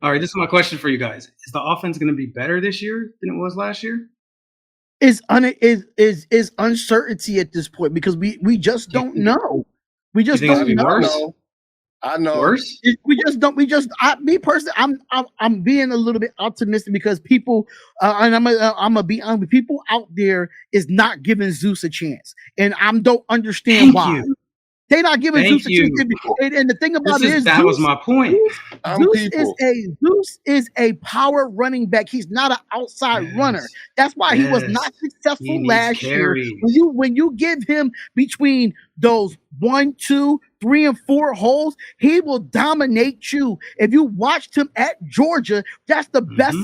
All right, this is my question for you guys. Is the offense going to be better this year than it was last year? Is uncertainty at this point because we just don't know. We just don't know. I know. Worse? We just don't. Me personally, I'm being a little bit optimistic because people, and I'm gonna be honest. People out there is not giving Zeus a chance, and I don't understand why. They're not giving Zeus a chance. And the thing about it is, that was my point. Zeus is a power running back. He's not an outside runner. That's why he was not successful last year. When you give him between those 1, 2, 3, and 4 holes, he will dominate you. If you watched him at Georgia, that's the best.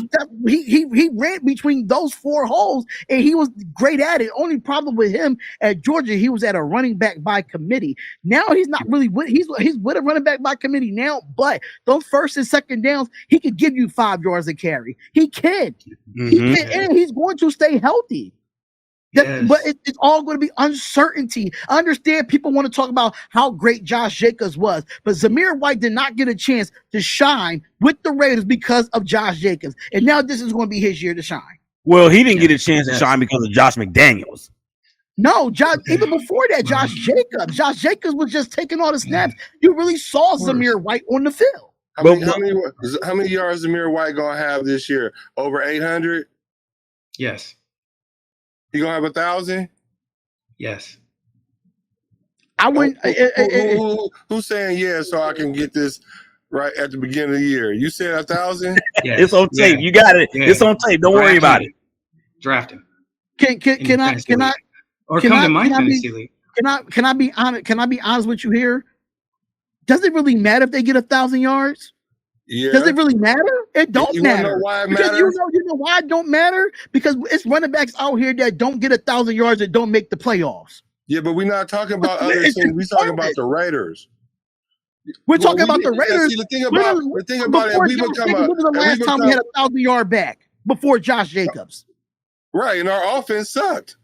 He ran between those 4 holes, and he was great at it. Only problem with him at Georgia, he was at a running back by committee. Now he's not really he's with a running back by committee now, but those first and second downs, he could give you 5 yards a carry. He can. He can, and he's going to stay healthy. But it's all going to be uncertainty. I understand people want to talk about how great Josh Jacobs was, but Zamir White did not get a chance to shine with the Raiders because of Josh Jacobs. And now this is going to be his year to shine. Well, he didn't get a chance to shine because of Josh McDaniels. No, even before that, Josh Jacobs was just taking all the snaps. You really saw Zamir White on the field. How many yards Zamir White going to have this year? Over 800? Yes. You gonna have 1,000? Yes. I wouldn't. Who's saying yes so I can get this right at the beginning of the year? You said 1,000? Yes. It's on tape. You got it. Yeah. It's on tape. Don't worry about it. Draft him. Can I? Or come to my fantasy league. Can I be honest? Can I be honest with you here? Does it really matter if they get 1,000 yards? Yeah. Does it really matter? It don't matter. Know why it because matters? You know why it don't matter? Because it's running backs out here that don't get 1,000 yards that don't make the playoffs. Yeah, but we're not talking about other teams. We're talking about the Raiders. We're talking about the Raiders. See, the thing about it, we become when was the last time we had 1,000 yard back before Josh Jacobs? Right, and our offense sucked.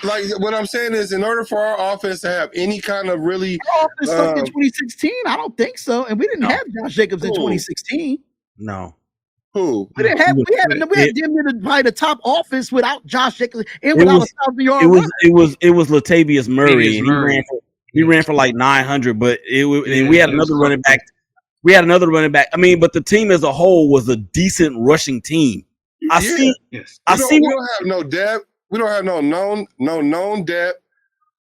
Like what I'm saying is, in order for our offense to have any kind of really, our offense sucked in 2016. I don't think so, and we didn't have Josh Jacobs in 2016. No. Who? We didn't have. We had probably the top offense without Josh Jacobs and without a 1,000-yard runner. It was Latavius Murray, and he ran for like 900, but we had another running back. I mean, but the team as a whole was a decent rushing team. We don't have no depth. We don't have no known depth,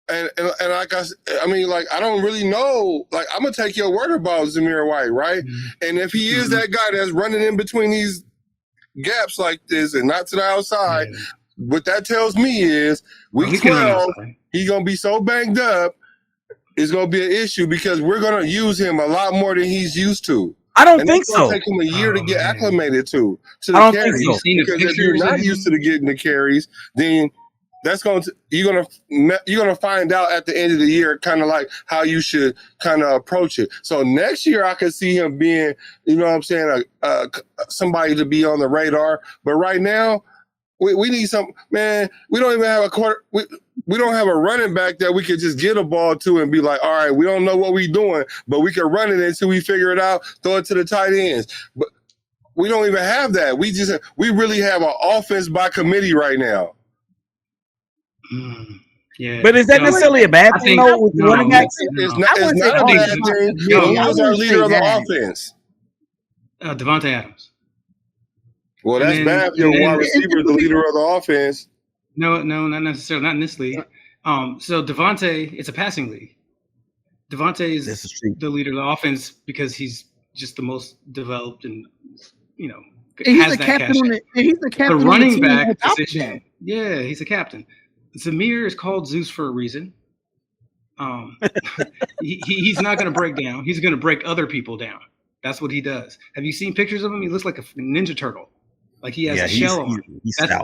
and like I mean, like I don't really know. Like I'm gonna take your word about Zamir White, right? Mm-hmm. And if he is that guy that's running in between these gaps like this and not to the outside, what that tells me is week 12, he's gonna be so banged up, it's gonna be an issue because we're gonna use him a lot more than he's used to. I don't think so. It's going to take him a year to get acclimated to the I don't carries. think so. Because if you're not used to getting the carries, then that's you're gonna find out at the end of the year, kind of like how you should kind of approach it. So next year, I could see him being, you know what I'm saying, somebody to be on the radar. But right now, we need some, man. We don't even have a quarter. We don't have a running back that we could just get a ball to and be like, all right, we don't know what we're doing, but we can run it until we figure it out, throw it to the tight ends. But we don't even have that. We really have an offense by committee right now. Yeah. But is that necessarily a bad thing? With running backs? It's not a bad thing. He was our leader of the offense. Devontae Adams. Well, that's bad if your wide receiver is the leader of the offense. No, not necessarily. Not in this league. So Devontae, it's a passing league. Devontae is the leader of the offense because he's just the most developed and, you know, he's the captain. He's the captain. The running back position. Yeah, he's a captain. Zamir is called Zeus for a reason. He's not going to break down. He's going to break other people down. That's what he does. Have you seen pictures of him? He looks like a Ninja Turtle. Like he has a shell on.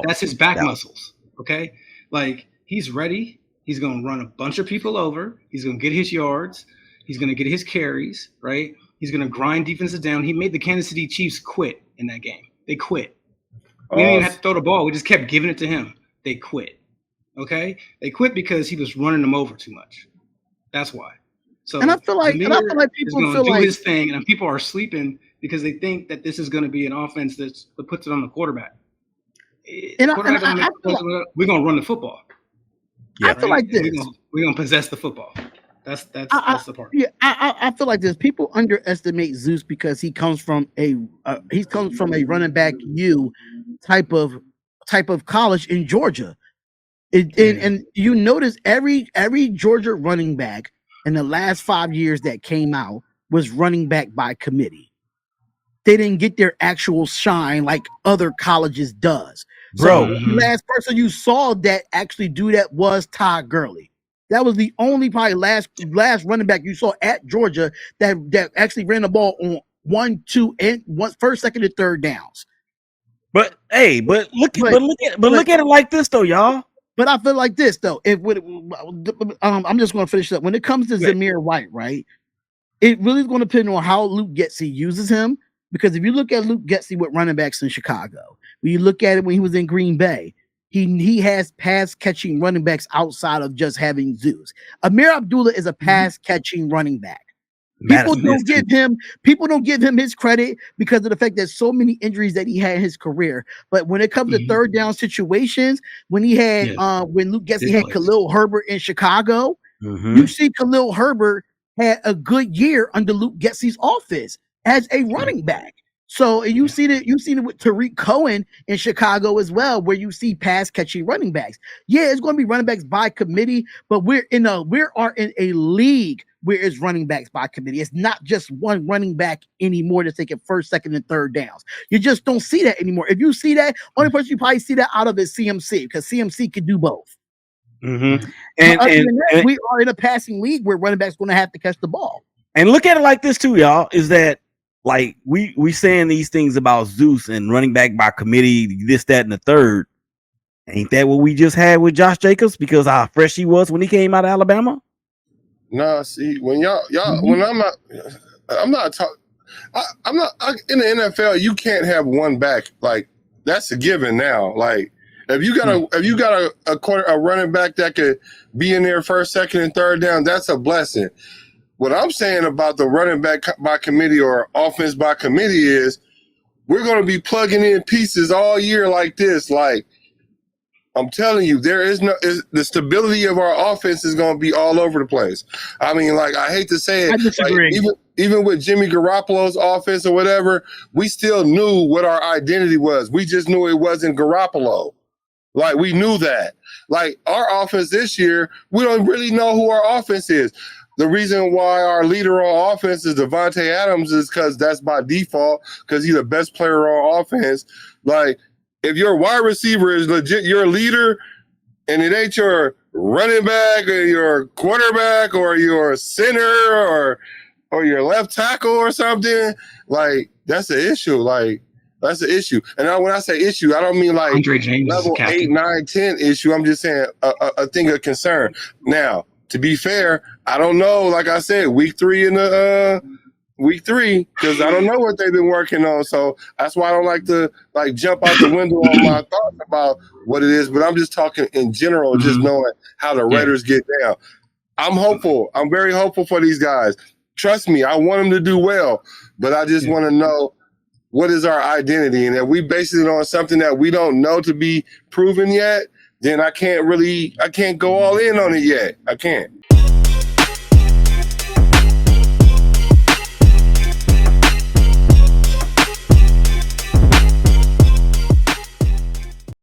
That's his back muscles. Okay, like he's ready. He's going to run a bunch of people over. He's going to get his yards. He's going to get his carries. Right. He's going to grind defenses down. He made the Kansas City Chiefs quit in that game. They quit. We didn't even have to throw the ball. We just kept giving it to him. They quit. Okay, they quit because he was running them over too much. That's why. So and I feel like people do feel like his thing, and people are sleeping because they think that this is going to be an offense that puts it on the quarterback. We're going to run the football. Yeah, I feel like this. We're going to possess the football. That's the part. Yeah, I feel like this. People underestimate Zeus because he comes from a running back type of college in Georgia. And you notice every Georgia running back in the last 5 years that came out was running back by committee. They didn't get their actual shine like other colleges does. Bro, the last person you saw that actually do that was Todd Gurley. That was the only probably last running back you saw at Georgia that actually ran the ball on 1, 2, and first, second, and third downs. But look at it like this though, y'all. But I feel like this though. I'm just going to finish up. When it comes to Zamir White, right? It really is going to depend on how Luke Getsy uses him. Because if you look at Luke Getsy with running backs in Chicago, when you look at it when he was in Green Bay, he has pass catching running backs outside of just having Zeus. Amir Abdullah is a pass catching running back. People don't give him his credit because of the fact that so many injuries that he had in his career. But when it comes to third down situations, when he had when Luke Getsy had Khalil Herbert in Chicago, you see Khalil Herbert had a good year under Luke Getsy's offense as a running back. So you've seen it with Tariq Cohen in Chicago as well, where you see pass catching running backs. Yeah, it's going to be running backs by committee, but we are in a league where it's running backs by committee. It's not just one running back anymore that's taking first, second, and third downs. You just don't see that anymore. If you see that, only person you probably see that out of is CMC, because CMC can do both. And we are in a passing league where running backs going to have to catch the ball. And look at it like this too, y'all, is that like we saying these things about Zeus and running back by committee, this, that, and the third. Ain't that what we just had with Josh Jacobs? Because how fresh he was when he came out of Alabama? No, see, when y'all when I'm not in the NFL, you can't have one back. Like, that's a given now. Like, if you got a running back that could be in there first, second, and third down, that's a blessing. What I'm saying about the running back by committee or offense by committee is we're going to be plugging in pieces all year like this. Like, I'm telling you, the stability of our offense is going to be all over the place. I mean, like, I hate to say it, I disagree. Like, even with Jimmy Garoppolo's offense or whatever, we still knew what our identity was. We just knew it wasn't Garoppolo. Like, we knew that. Like, our offense this year, we don't really know who our offense is. The reason why our leader on offense is Devontae Adams is because that's by default, because he's the best player on offense. Like, if your wide receiver is legit your leader and it ain't your running back or your quarterback or your center or your left tackle or something, like, that's an issue. Like, that's an issue. And when I say issue, I don't mean like level 8, 9, 10 issue. I'm just saying a thing of concern. Now, to be fair, I don't know. Like I said, week 3 because I don't know what they've been working on. So that's why I don't like to jump out the window on my thoughts about what it is. But I'm just talking in general, just knowing how the Raiders get down. I'm hopeful. I'm very hopeful for these guys. Trust me, I want them to do well. But I just want to know, what is our identity? And if we base it on something that we don't know to be proven yet, then I can't go all in on it yet. I can't.